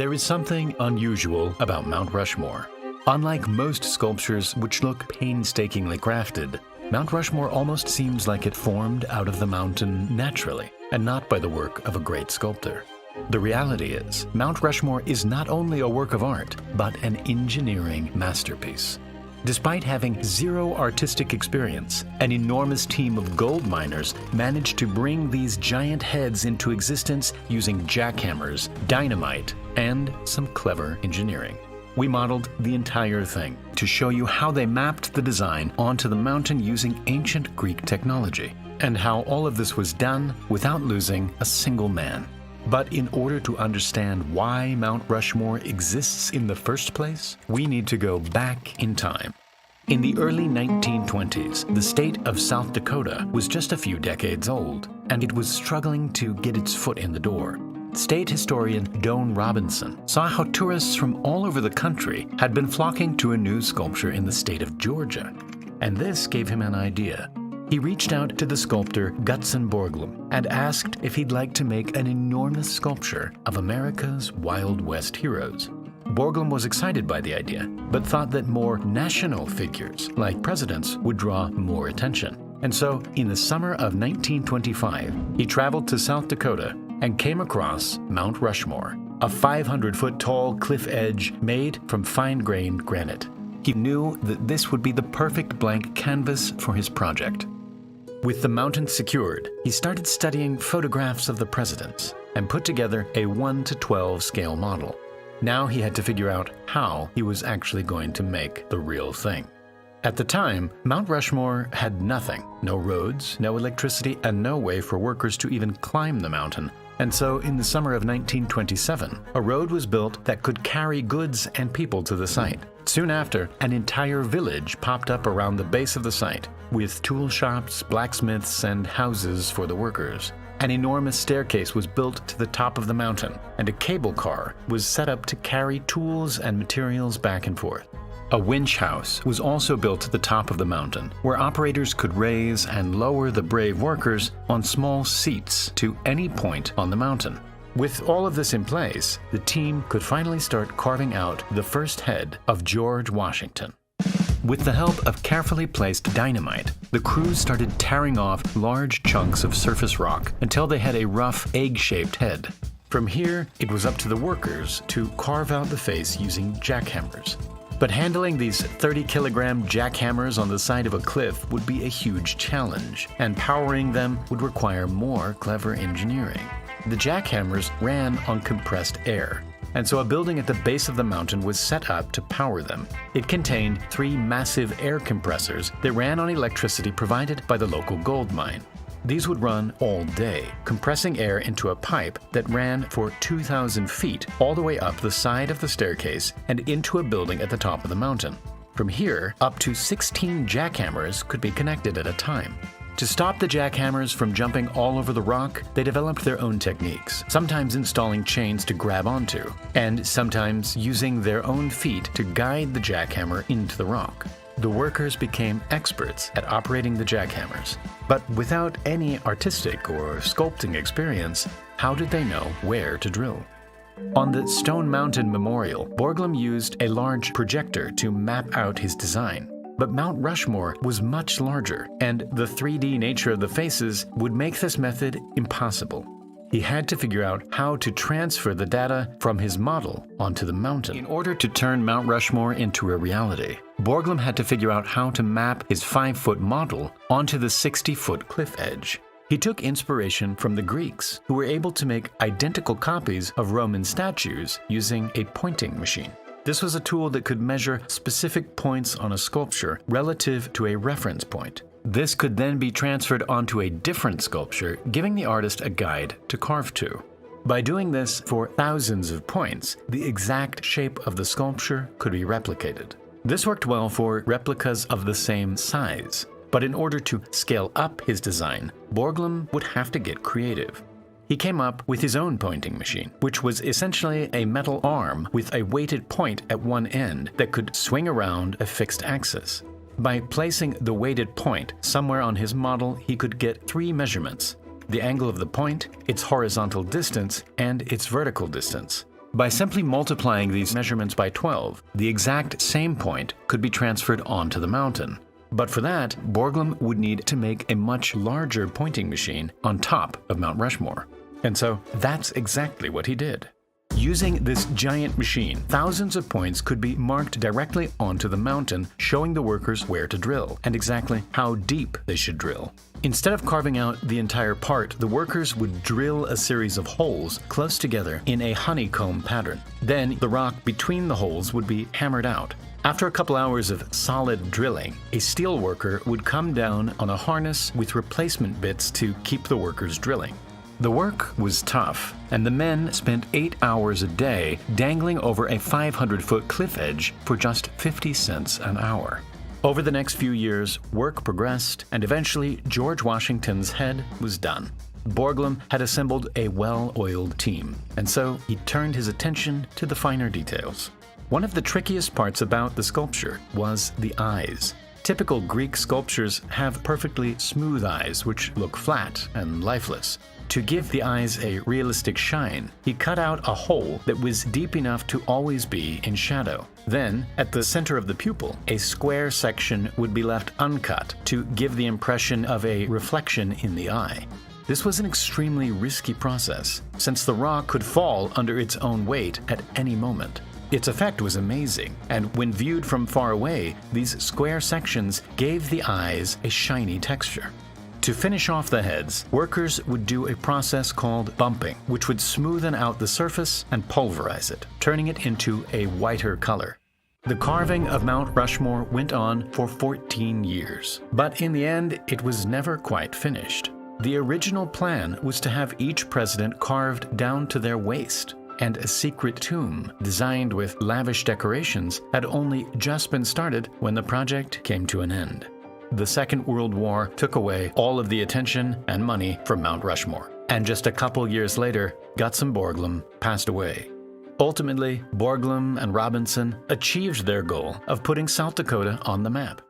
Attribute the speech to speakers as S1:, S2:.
S1: There is something unusual about Mount Rushmore. Unlike most sculptures which look painstakingly crafted, Mount Rushmore almost seems like it formed out of the mountain naturally, and not by the work of a great sculptor. The reality is, Mount Rushmore is not only a work of art, but an engineering masterpiece. Despite having zero artistic experience, an enormous team of gold miners managed to bring these giant heads into existence using jackhammers, dynamite, and some clever engineering. We modeled the entire thing to show you how they mapped the design onto the mountain using ancient Greek technology, and how all of this was done without losing a single man. But in order to understand why Mount Rushmore exists in the first place, we need to go back in time. In the early 1920s, the state of South Dakota was just a few decades old, and it was struggling to get its foot in the door. State historian Doane Robinson saw how tourists from all over the country had been flocking to a new sculpture in the state of Georgia, and this gave him an idea. He reached out to the sculptor Gutzon Borglum and asked if he'd like to make an enormous sculpture of America's Wild West heroes. Borglum was excited by the idea, but thought that more national figures, like presidents, would draw more attention. And so, in the summer of 1925, he traveled to South Dakota and came across Mount Rushmore, a 500-foot tall cliff edge made from fine-grained granite. He knew that this would be the perfect blank canvas for his project. With the mountain secured, he started studying photographs of the presidents and put together a 1:12 scale model. Now he had to figure out how he was actually going to make the real thing. At the time, Mount Rushmore had nothing, no roads, no electricity, and no way for workers to even climb the mountain. And so in the summer of 1927, a road was built that could carry goods and people to the site. Soon after, an entire village popped up around the base of the site, with tool shops, blacksmiths, and houses for the workers. An enormous staircase was built to the top of the mountain, and a cable car was set up to carry tools and materials back and forth. A winch house was also built to the top of the mountain, where operators could raise and lower the brave workers on small seats to any point on the mountain. With all of this in place, the team could finally start carving out the first head of George Washington. With the help of carefully placed dynamite, the crews started tearing off large chunks of surface rock until they had a rough, egg-shaped head. From here, it was up to the workers to carve out the face using jackhammers. But handling these 30-kilogram jackhammers on the side of a cliff would be a huge challenge, and powering them would require more clever engineering. The jackhammers ran on compressed air, and so a building at the base of the mountain was set up to power them. It contained 3 massive air compressors that ran on electricity provided by the local gold mine. These would run all day, compressing air into a pipe that ran for 2,000 feet all the way up the side of the staircase and into a building at the top of the mountain. From here, up to 16 jackhammers could be connected at a time. To stop the jackhammers from jumping all over the rock, they developed their own techniques, sometimes installing chains to grab onto, and sometimes using their own feet to guide the jackhammer into the rock. The workers became experts at operating the jackhammers. But without any artistic or sculpting experience, how did they know where to drill? On the Stone Mountain Memorial, Borglum used a large projector to map out his design. But Mount Rushmore was much larger, and the 3D nature of the faces would make this method impossible. He had to figure out how to transfer the data from his model onto the mountain. In order to turn Mount Rushmore into a reality, Borglum had to figure out how to map his 5-foot model onto the 60-foot cliff edge. He took inspiration from the Greeks, who were able to make identical copies of Roman statues using a pointing machine. This was a tool that could measure specific points on a sculpture relative to a reference point. This could then be transferred onto a different sculpture, giving the artist a guide to carve to. By doing this for thousands of points, the exact shape of the sculpture could be replicated. This worked well for replicas of the same size, but in order to scale up his design, Borglum would have to get creative. He came up with his own pointing machine, which was essentially a metal arm with a weighted point at one end that could swing around a fixed axis. By placing the weighted point somewhere on his model, he could get 3 measurements: the angle of the point, its horizontal distance, and its vertical distance. By simply multiplying these measurements by 12, the exact same point could be transferred onto the mountain. But for that, Borglum would need to make a much larger pointing machine on top of Mount Rushmore. And so that's exactly what he did. Using this giant machine, thousands of points could be marked directly onto the mountain, showing the workers where to drill and exactly how deep they should drill. Instead of carving out the entire part, the workers would drill a series of holes close together in a honeycomb pattern. Then the rock between the holes would be hammered out. After a couple hours of solid drilling, a steel worker would come down on a harness with replacement bits to keep the workers drilling. The work was tough, and the men spent 8 hours a day dangling over a 500-foot cliff edge for just 50 cents an hour. Over the next few years, work progressed, and eventually George Washington's head was done. Borglum had assembled a well-oiled team, and so he turned his attention to the finer details. One of the trickiest parts about the sculpture was the eyes. Typical Greek sculptures have perfectly smooth eyes which look flat and lifeless. To give the eyes a realistic shine, he cut out a hole that was deep enough to always be in shadow. Then, at the center of the pupil, a square section would be left uncut to give the impression of a reflection in the eye. This was an extremely risky process, since the rock could fall under its own weight at any moment. Its effect was amazing, and when viewed from far away, these square sections gave the eyes a shiny texture. To finish off the heads, workers would do a process called bumping, which would smoothen out the surface and pulverize it, turning it into a whiter color. The carving of Mount Rushmore went on for 14 years, but in the end, it was never quite finished. The original plan was to have each president carved down to their waist, and a secret tomb designed with lavish decorations had only just been started when the project came to an end. The Second World War took away all of the attention and money from Mount Rushmore, and just a couple years later, Gutzon Borglum passed away. Ultimately, Borglum and Robinson achieved their goal of putting South Dakota on the map.